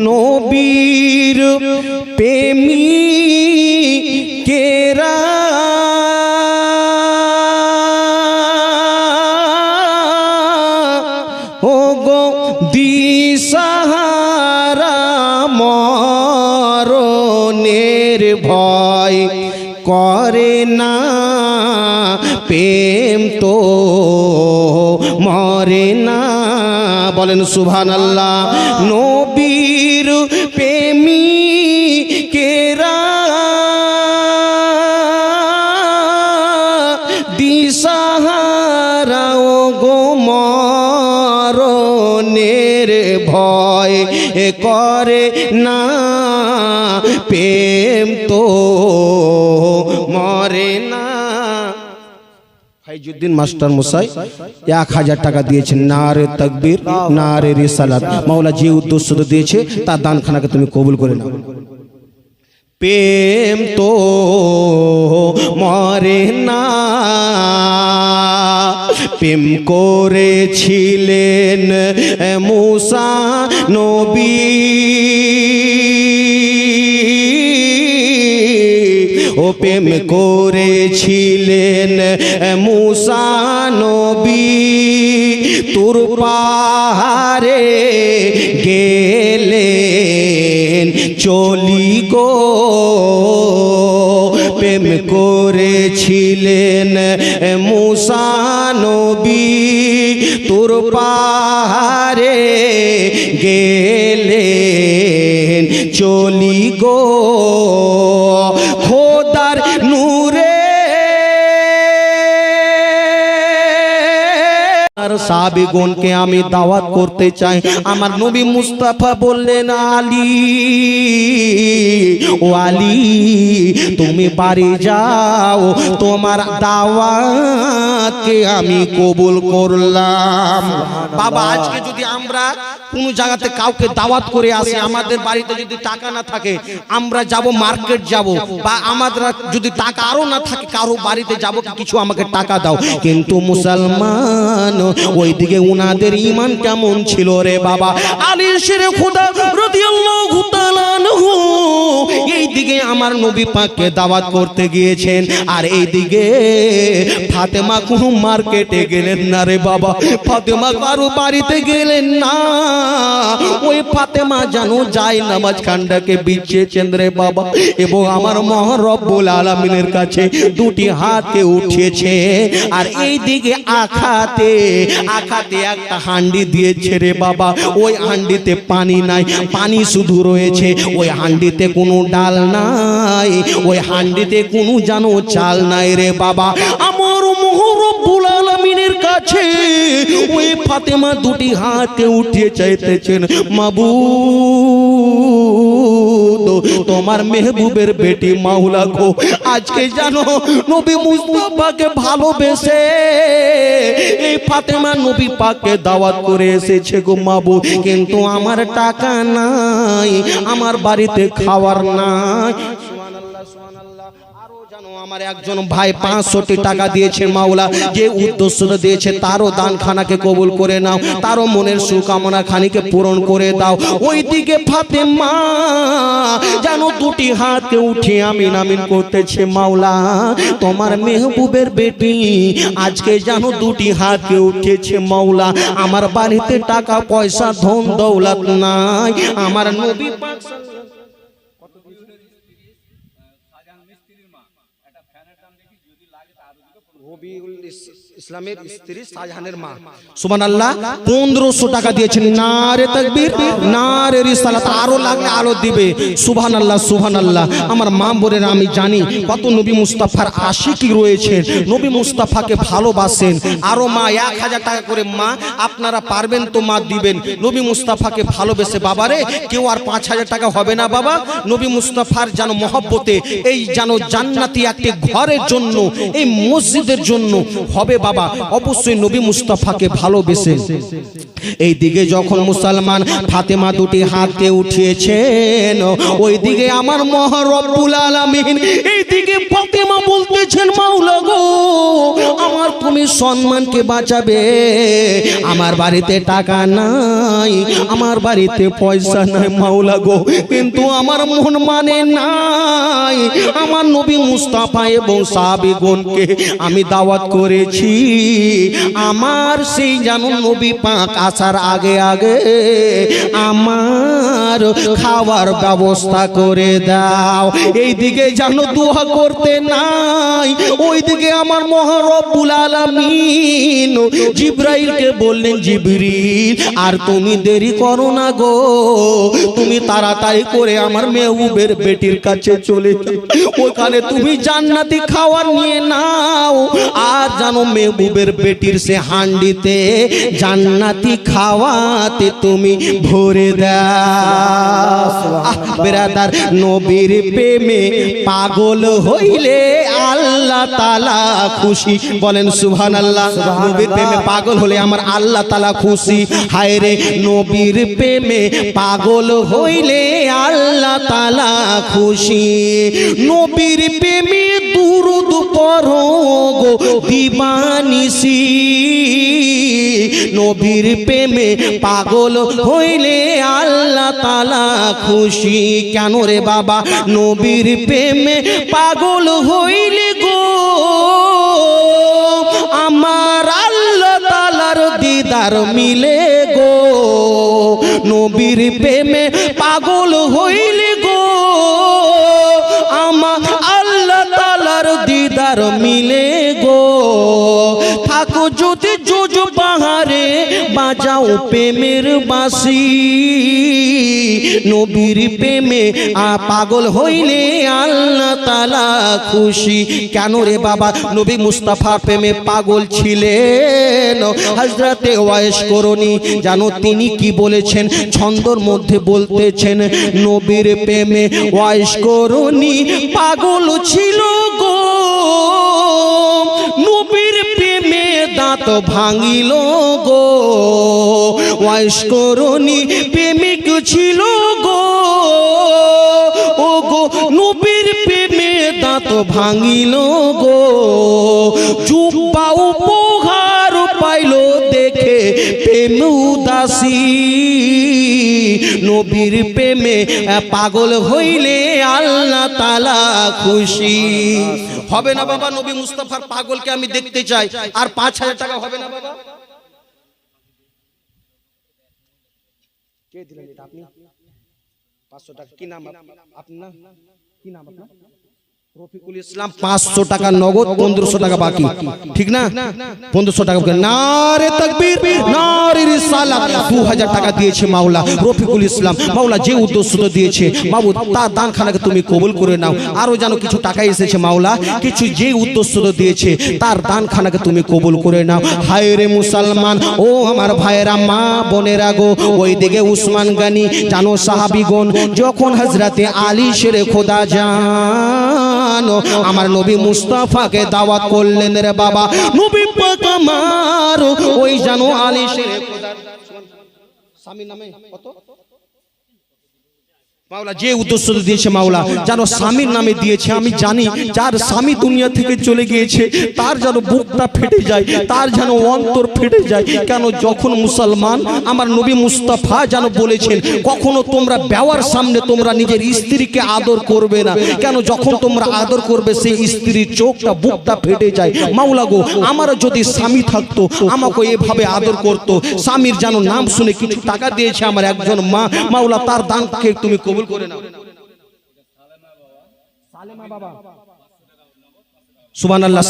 নবীর প্রেমী কেরা ও গো দিশাহারা মরণের ভয় করে না প্রেম তো মরে না। বলেন সুবহানাল্লাহ। নবীর প্রেমী কেরা দিশাহারা ও গো মরণের ভয় করে না প্রেম তো মরে না। ফাইজুদ্দিন মাস্টার মশাই 1000 টাকা দিয়েছেন। নারে তাকবীর, নারে রিসালাত। মাওলা যে উদ্দেশ্য দিয়েছে তার দানখানাকে তুমি কবুল করে নাও। প্রেম তো মরে না, প্রেম করেছিলেন মুসা নবী, ও প্রেম করেছিলেন মুসা নবী, তুর পাহাড়ে গেলেন চলি গো, প্রেম করেছিলেন মুসা নবী, তুর পাহাড়ে গেলেন চলি গো, খোদার নূরে সাহাবীগণকে আমি দাওয়াত করতে চাই। আমার নবী মুস্তাফা বললেন, আলী ও আলী তুমি বাড়ি যাও, তোমার দাওয়াতকে আমি কবুল করলাম। বাবা আজকে যদি আমরা কোন জায়গাতে কাউকে দাওয়াত করে আসি, আমাদের বাড়িতে যদি টাকা না থাকে আমরা যাব মার্কেট যাব, বা আমাদের যদি টাকা আরো না থাকে কারো বাড়িতে যাব কিছু আমাকে টাকা দাও, কিন্তু মুসলমান ওইদিকে উনাদের ঈমান কেমন ছিল রে বাবা। আলী শেরে খুদা রাদিয়াল্লাহু তাআলা আনহু এইদিকে আমার নবী পাককে দাওয়াত করতে গিয়েছেন, আর এইদিকে ফাতেমা কোন মার্কেটে গেলেন না রে বাবা, ফাতেমা কারো বাড়িতে গেলেন না। ওই ফাতেমা জানো যায় নামাজ খান্ডাকে বিছিয়েছেন রে বাবা, এবং আমার মহান রব্বুল আলামিনের কাছে দুটি হাতে উঠিয়েছে, আর এইদিকে আখাতে আখাতে একটা হান্ডি দিয়েছে রে বাবা। ওই হান্ডিতে পানি নাই, পানি শুধু রয়েছে, ওই হান্ডিতে কোনো ডাল নাই, ওই হান্ডিতে কোনো জানো চাল নাই রে বাবা। আমার মহান রব্বুল আলামিনের কাছে ওই ফাতেমা দুটি হাতে উঠিয়ে চাইতেছেন, মাবুদ তোমার মেহবুবের বেটি মাওলা গো, আজকে জানো নবী মুস্তাফাকে ভালোবেসে এই ফাতেমা নবী পাককে দাওয়াত করে এসেছে গো মাবুদ, কিন্তু আমার টাকা নাই, আমার বাড়িতে খাওয়ার নাই। আমার একজন ভাই 500 টাকা দিয়েছে, মাওলা যে উদ্দেশ্য দিয়েছে তারও দানখানাকে কবুল করে নাও, তারও মনের সুকামনা খানিকে পূরণ করে দাও। ওইদিকে ফাতেমা জানো দুটি হাতকে উঠিয়ে আমিন আমিন করতেছে, মাওলা তোমার মেহবুবের বেটি আজকে জানো দুটি হাতকে উঠেছে, মাওলা আমার বাড়িতে টাকা পয়সা ধন দৌলত নাই, আমার নবী পাক ইসলামের স্ত্রী শাহজাহানের মা সুবহানাল্লাহ 1500 টাকা দিয়েছেন। নারে তাকবীর, নারে রিসালাত। আরো লাগলে আলো দিবে। সুবহানাল্লাহ সুবহানাল্লাহ। আমার মা বোনেরা আমি জানি কত নবী মুস্তাফার আশিকি রয়েছে, নবী মুস্তাফাকে ভালোবাসেন। আরো মা 1000 টাকা করে মা আপনারা পারবেন তো মা দিবেন, নবী মুস্তাফাকে ভালোবেসে। বাবারে কেউ আর 5000 টাকা হবে না বাবা, নবী মুস্তাফার যেন মহব্বতে এই যেন জান্নাতি একটি ঘরের জন্য এই মসজিদের জন্য হবে বাবা অবশ্যই নবী মুস্তাফাকে ভালোবেসে। এই দিকে যখন মুসলমান ফাতেমা দুটি হাতে উঠিয়েছেন, ওই দিকে আমার মহান রব্বুল আলামিন এই দিকে ফাতেমা বলতেছেন, মাওলা গো আমার তুমি সম্মানকে বাঁচাবে। আমার বাড়িতে টাকা নাই, আমার বাড়িতে পয়সা নাই মাওলা গো, কিন্তু আমার মন মানে নাই। আমার নবী মুস্তাফা এবং সাহাবীগণকে আমি দাওয়াত করেছি, আমার সেই জানো নবী পাক আসার আগে আগে আমার খাওয়ার ব্যবস্থা করে দাও। এই দিকে জানো দোয়া করতে নাই, ওই দিকে আমার মহান রব্বুল আলামিন জিবরাইলকে বললেন, জিবরিল আর তুমি দেরি করো না গো, তুমি তাড়াতাড়ি করে আমার মেহবুবের বেটির কাছে চলে যাও, ওখানে তুমি জান্নাতি খাবার নিয়ে নাও, আর জানো মেহবুবের বেটির সে হান্ডিতে জান্নাতি খাওয়াতে তুমি ভরে দাও। বেরাদার নবীর প্রেমে পাগল হইলে আল্লাহ তাআলা খুশি, বলেন সুবহানাল্লাহ। নবীর প্রেমে পাগল হলে আমার আল্লাহ তাআলা খুশি। হায় রে নবীর প্রেমে পাগল হইলে আল্লাহ তাআলা খুশি। নবীর প্রেমে দুরূদ পড়ো গো দিবানিসি, নবীর প্রেমে পাগল হইলে আল্লাহ তাআলা খুশি। কেন রে বাবা নবীর প্রেমে পাগল হইলে গো আমার আল্লাহ তাআলার দিদার মিলে গো, নবীর প্রেমে পাগল হইলে গো আমার আল্লাহ তাআলার দিদার মিলে গো। থাকো যদি জোজ পাহাড়ে বাজাও প্রেমের বাঁশি, নবীর প্রেমে পাগল হইলে আল্লাহ তাআলা খুশি। কেন রে বাবা নবী মুস্তাফা প্রেমে পাগল ছিলেন। হযরতে ওয়াইস করণী জানো তিনি কি বলেছেন, ছন্দর মধ্যে বলতেছেন, নবীর প্রেমে ওয়াইস করণী পাগল ছিল গো, নবীর প্রেমে দাঁত ভাঙিল গো। ওয়াইস করণী প্রেমিক ছিল গো, ও গো নবীর প্রেমে দাঁত ভাঙিল গো। জুব্বা উপহার পাইল দেখে প্রেম উদাসী, নবীর প্রেমে পাগল হইলে আল্লাহ তাআলা খুশি। হবে না বাবা নবী মুস্তাফার পাগলকে আমি দেখতে চাই, আর ৫,০০০ টাকা হবে না বাবা? কে দিলেন এটা আপনি? ৫০০ টাকা। কি নাম আপনার? কি নাম আপনার? রফিকুল ইসলাম। ৫০০ টাকা নগদ, ১৫০০ টাকা বাকি, ঠিক না? ১৫০০ টাকা। নারে তাকবীর, নারে রিসালাত। ২০০০ টাকা দিয়েছে মাওলা রফিকুল ইসলাম। মাওলা যে উদ্দেশ্য দিয়েছে মাবুদ তার দানখানাকে তুমি কবুল করে নাও। আরো যেন কিছু টাকা এসেছে মাওলা, কিছু যে উদ্দেশ্য দিয়েছে তার দানখানাকে তুমি কবুল করে নাও। হায় রে মুসলমান ও আমার ভাইয়েরা, মা বোনেরা গো, ওই দিকে উসমান গনি জানো সাহাবীগণ যখন হযরতে আলী শেরে খোদা জান আমার নবী মুস্তাফাকে দাওয়াত করলেন রে বাবা, নবী পাক আমার ওই জানো আলী শেরে খোদার স্বামীর নামে কত মাওলা যে উদ্দেশ্য দিয়েছে মাওলা জানো স্বামীর নামে দিয়েছে। আমি জানি যার স্বামী দুনিয়া থেকে চলে গিয়েছে তার যেন বুকটা ফেটে যায়, তার যেন অন্তর ফেটে যায়। কেন যখন মুসলমান আমার নবী মুস্তাফা যেন বলেছেন কখনো তোমরা বেওয়ার সামনে তোমরা নিজের স্ত্রীকে আদর করবে না। কেন যখন তোমরা আদর করবে সেই স্ত্রীর চোখটা বুকটা ফেটে যায়। মাওলা গো আমার যদি স্বামী থাকতো আমাকে এভাবে আদর করতো, স্বামীর যেন নাম শুনে কিছু টাকা দিয়েছে আমার একজন মা, মাওলা তার দানকে তুমি কবুল করে নাও। সালেমা বাবা সুবহানাল্লাহ।